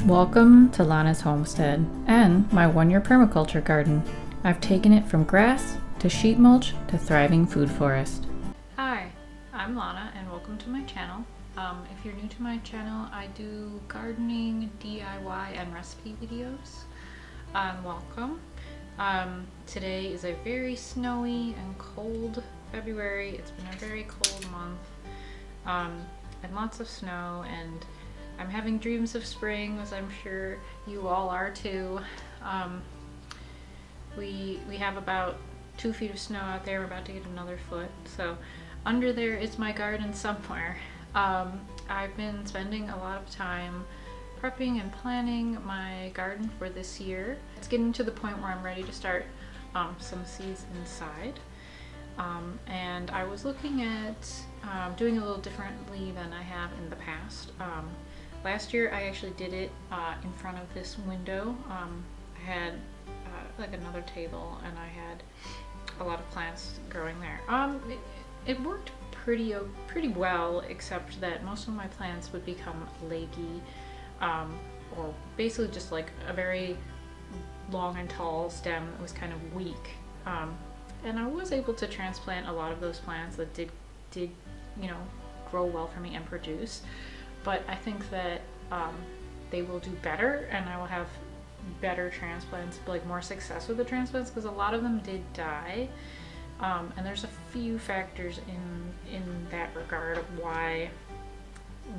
Welcome to Lana's Homestead and my one-year permaculture garden. I've taken it from grass to sheet mulch to thriving food forest. Hi, I'm Lana and welcome to my channel. If you're new to my channel, I do gardening, DIY, and recipe videos. Welcome. Today is a very snowy and cold February. It's been a very cold month and lots of snow, and I'm having dreams of spring, as I'm sure you all are too. We have about 2 feet of snow out there. We're about to get another foot. So under there is my garden somewhere. I've been spending a lot of time prepping and planning my garden for this year. It's getting to the point where I'm ready to start some seeds inside. And I was looking at doing a little differently than I have in the past. Last year I actually did it in front of this window. I had like another table and I had a lot of plants growing there. It worked pretty well, except that most of my plants would become leggy, or basically just like a very long and tall stem that was kind of weak. And I was able to transplant a lot of those plants that did you know, grow well for me and produce. But I think that they will do better and I will have better transplants, like more success with the transplants, because a lot of them did die. And there's a few factors in that regard of why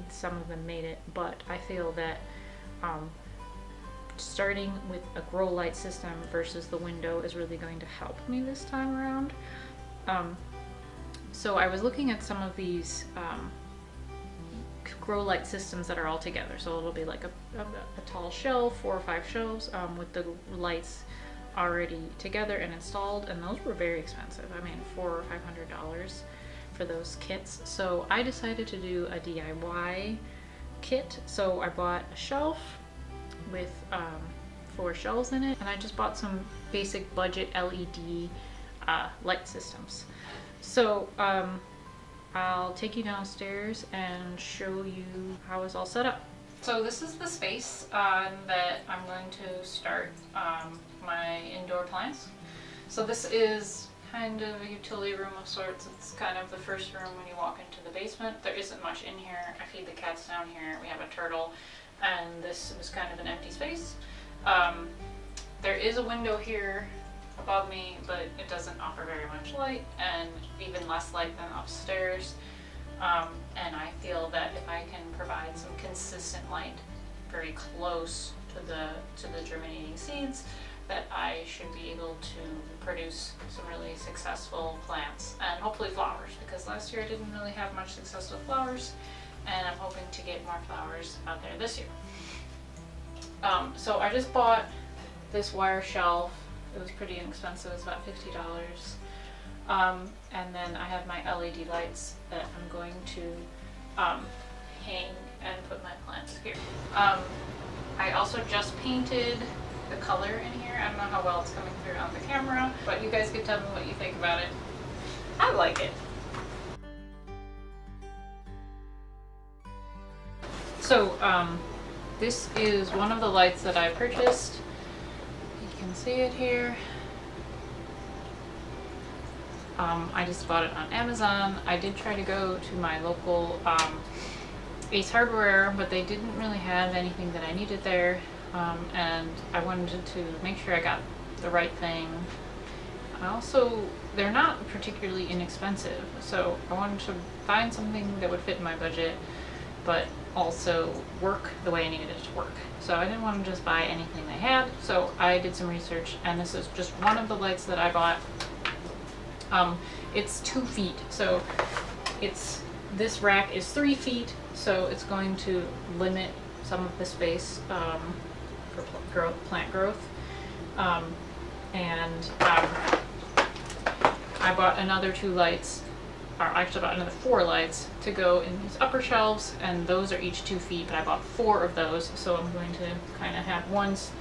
some of them made it, but I feel that starting with a grow light system versus the window is really going to help me this time around. So I was looking at some of these grow light systems that are all together. So it'll be like a tall shelf, 4 or 5 shelves with the lights already together and installed, and those were very expensive. I mean, $400 or $500 for those kits. So I decided to do a DIY kit. So I bought a shelf with 4 shelves in it, and I just bought some basic budget LED light systems. So I'll take you downstairs and show you how it's all set up. So this is the space that I'm going to start my indoor plants. So this is kind of a utility room of sorts. It's kind of the first room when you walk into the basement. There isn't much in here. I feed the cats down here. We have a turtle, and this was kind of an empty space. There is a window here above me, but it doesn't offer very much light, and even less light than upstairs. And I feel that if I can provide some consistent light very close to the germinating seeds, that I should be able to produce some really successful plants and hopefully flowers, because last year I didn't really have much success with flowers, and I'm hoping to get more flowers out there this year. So I just bought this wire shelf. It was pretty inexpensive. It was about $50. And then I have my LED lights that I'm going to hang and put my plants here. I also just painted the color in here. I don't know how well it's coming through on the camera, but you guys can tell me what you think about it. I like it. So this is one of the lights that I purchased. You can see it here. I just bought it on Amazon. I did try to go to my local Ace Hardware, but they didn't really have anything that I needed there, and I wanted to make sure I got the right thing. They're not particularly inexpensive, so I wanted to find something that would fit in my budget, but also work the way I needed it to work. So I didn't want to just buy anything they had, so I did some research, and this is just one of the lights that I bought. It's 2 feet, so this rack is 3 feet, so it's going to limit some of the space for plant growth. And I bought another 2 lights, or actually about another 4 lights to go in these upper shelves, and those are each 2 feet, but I bought 4 of those, so I'm going to kind of have ones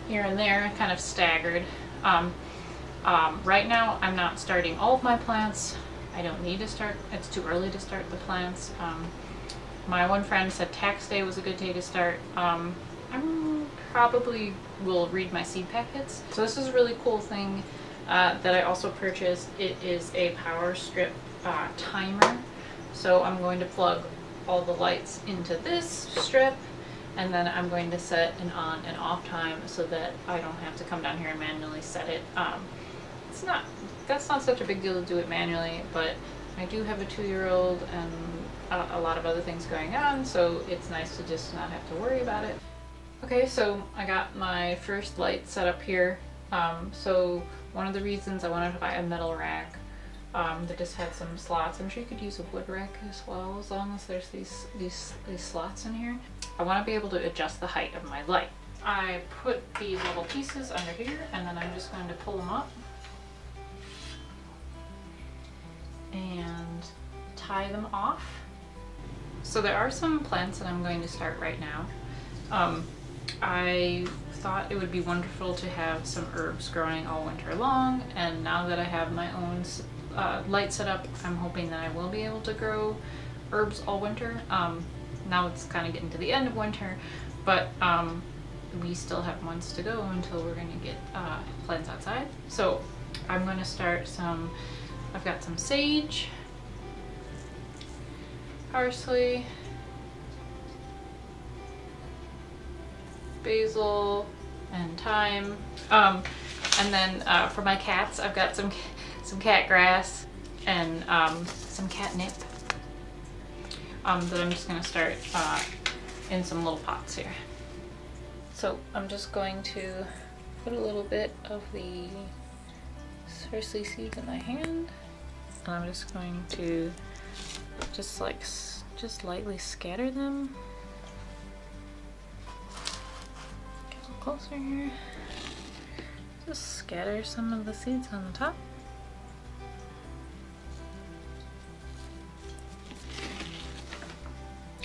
here and there, kind of staggered. Right now I'm not starting all of my plants. I don't need to start, it's too early to start the plants. My one friend said tax day was a good day to start. I probably will read my seed packets. So this is a really cool thing that I also purchased. It is a power strip timer. So I'm going to plug all the lights into this strip, and then I'm going to set an on and off time so that I don't have to come down here and manually set it. That's not such a big deal to do it manually, but I do have a 2-year-old and a lot of other things going on, so it's nice to just not have to worry about it. Okay, so I got my first light set up here. So one of the reasons I wanted to buy a metal rack that just had some slots. I'm sure you could use a wood rack as well, as long as there's these slots in here. I want to be able to adjust the height of my light. I put these little pieces under here, and then I'm just going to pull them up and tie them off. So there are some plants that I'm going to start right now. I thought it would be wonderful to have some herbs growing all winter long, and now that I have my own light set up, I'm hoping that I will be able to grow herbs all winter. Now it's kind of getting to the end of winter, but we still have months to go until we're going to get plants outside. So I'm going to start I've got some sage, parsley, basil, and thyme. And then for my cats, I've got some cat grass and some catnip that I'm just going to start in some little pots here. So I'm just going to put a little bit of the parsley seeds in my hand, and I'm just going to just lightly scatter them. Get a little closer here. Just scatter some of the seeds on the top.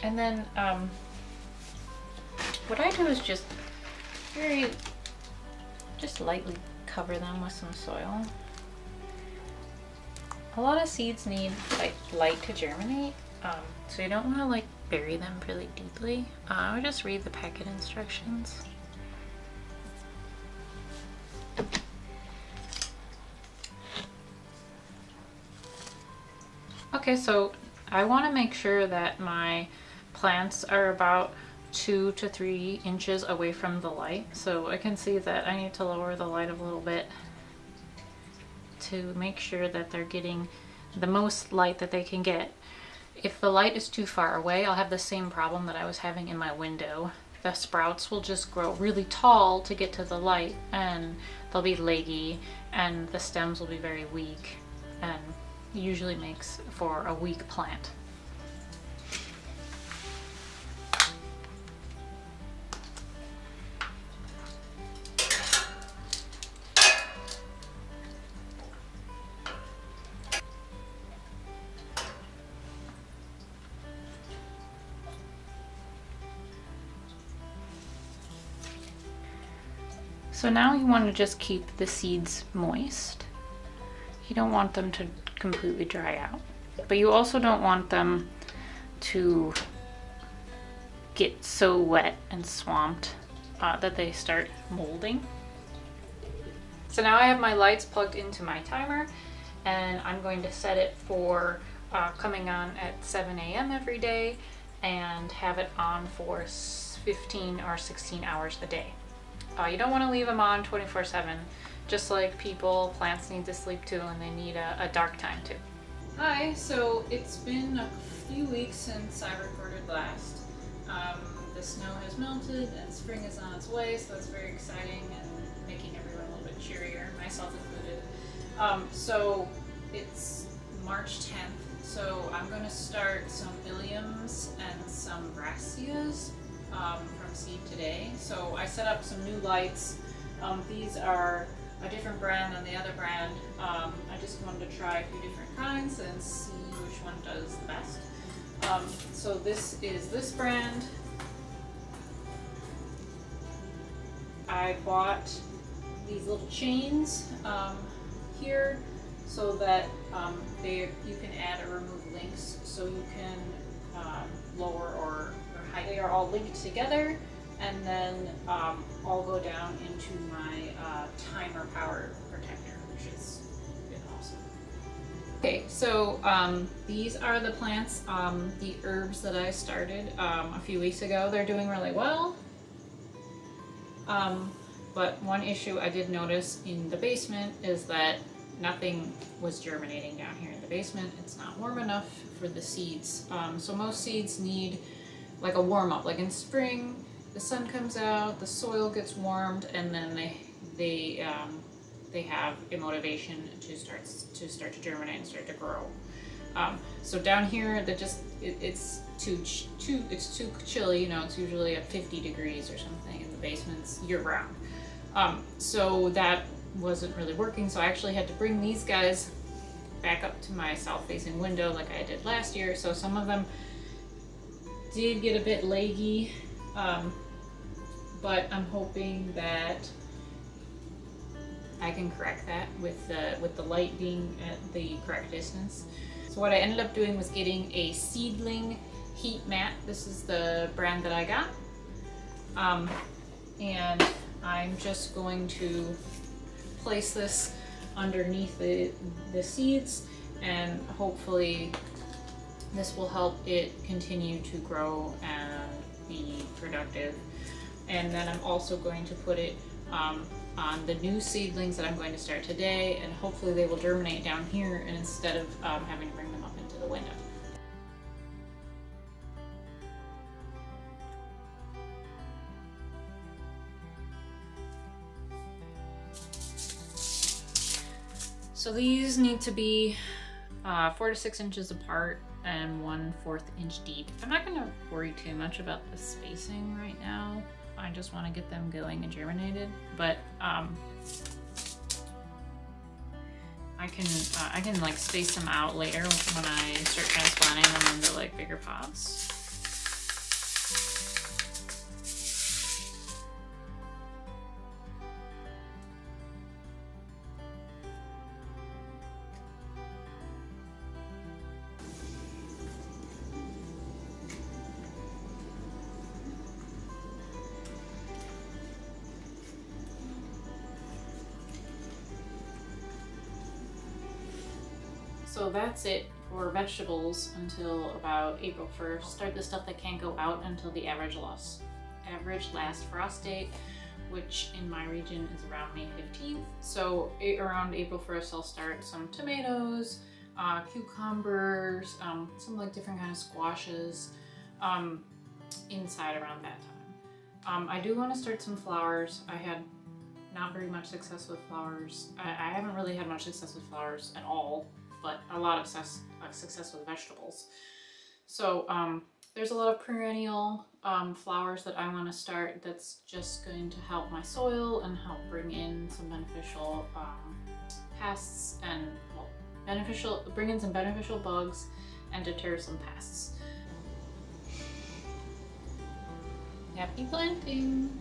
And then what I do is just lightly cover them with some soil. A lot of seeds need light to germinate, so you don't want to bury them really deeply. I would just read the packet instructions. Okay, so I want to make sure that my plants are about 2 to 3 inches away from the light. So I can see that I need to lower the light a little bit to make sure that they're getting the most light that they can get. If the light is too far away, I'll have the same problem that I was having in my window. The sprouts will just grow really tall to get to the light, and they'll be leggy, and the stems will be very weak, and usually makes for a weak plant. So now you want to just keep the seeds moist. You don't want them to completely dry out, but you also don't want them to get so wet and swamped that they start molding. So now I have my lights plugged into my timer, and I'm going to set it for coming on at 7 a.m. every day and have it on for 15 or 16 hours a day. You don't want to leave them on 24/7. Just like people, plants need to sleep too, and they need a dark time too. Hi, so it's been a few weeks since I recorded last. The snow has melted and spring is on its way, so that's very exciting and making everyone a little bit cheerier, myself included. So it's March 10th, so I'm going to start some Iliums and some Brassias from seed today. So I set up some new lights. These are a different brand than the other brand. I just wanted to try a few different kinds and see which one does the best. So this is this brand. I bought these little chains here so that you can add or remove links, so you can lower or height. They are all linked together, And then I'll go down into my timer power protector, which is been awesome. Okay, so these are the plants, the herbs that I started a few weeks ago. They're doing really well. But one issue I did notice in the basement is that nothing was germinating down here in the basement. It's not warm enough for the seeds. So most seeds need like a warm up. Like in spring, the sun comes out, the soil gets warmed, and then they have a motivation to start to germinate and start to grow. So down here, it's too chilly. You know, it's usually at 50 degrees or something in the basements year round. So that wasn't really working. So I actually had to bring these guys back up to my south-facing window like I did last year. So some of them did get a bit leggy, but I'm hoping that I can correct that with the light being at the correct distance. So what I ended up doing was getting a seedling heat mat. This is the brand that I got. And I'm just going to place this underneath the seeds, and hopefully this will help it continue to grow and be productive. And then I'm also going to put it on the new seedlings that I'm going to start today, and hopefully they will germinate down here instead of having to bring them up into the window. So these need to be 4 to 6 inches apart and 1/4 inch deep. I'm not going to worry too much about the spacing right now. I just want to get them going and germinated, but I can like space them out later when I start transplanting them into like bigger pots. So that's it for vegetables until about April 1st. Start the stuff that can't go out until the average last frost date, which in my region is around May 15th. So around April 1st, I'll start some tomatoes, cucumbers, some like different kind of squashes inside around that time. I do want to start some flowers. I had not very much success with flowers. I haven't really had much success with flowers at all, but a lot of success with vegetables. So there's a lot of perennial flowers that I want to start that's just going to help my soil and help bring in some beneficial pests and bring in some beneficial bugs and deter some pests. Happy planting!